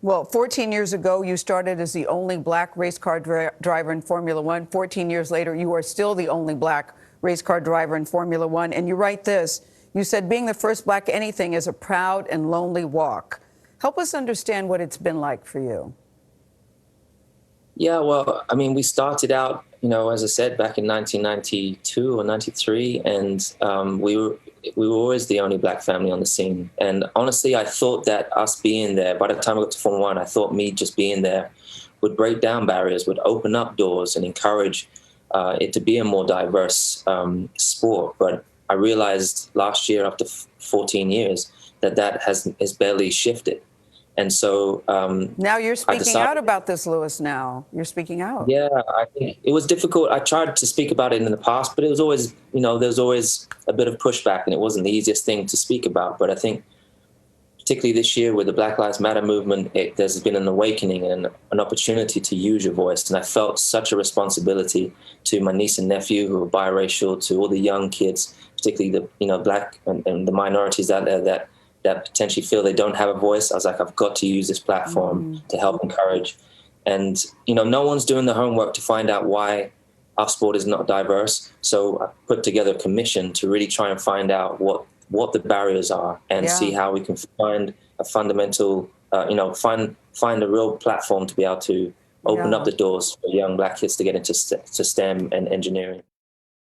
Well, 14 years ago, you started as the only black race car driver in Formula One. 14 years later, you are still the only black race car driver in Formula One. And you write this. You said being the first black anything is a proud and lonely walk. Help us understand what it's been like for you. Yeah, well, I mean, we started out, as I said, back in 1992 or 93, and we were always the only black family on the scene. And honestly, I thought that us being there, by the time I got to Formula One, I thought me just being there would break down barriers, would open up doors and encourage it to be a more diverse sport. But I realized last year, after 14 years, that has barely shifted. And so now you're speaking out about this, Lewis. Now you're speaking out. Yeah, I think it was difficult. I tried to speak about it in the past, but it was always, there's always a bit of pushback, and it wasn't the easiest thing to speak about. But I think particularly this year with the Black Lives Matter movement, there's been an awakening and an opportunity to use your voice. And I felt such a responsibility to my niece and nephew who are biracial, to all the young kids, particularly the black and the minorities out there that potentially feel they don't have a voice. I was like, I've got to use this platform to help encourage. And, no one's doing the homework to find out why our sport is not diverse. So I put together a commission to really try and find out what the barriers are and see how we can find a fundamental, find a real platform to be able to open up the doors for young black kids to get into STEM and engineering.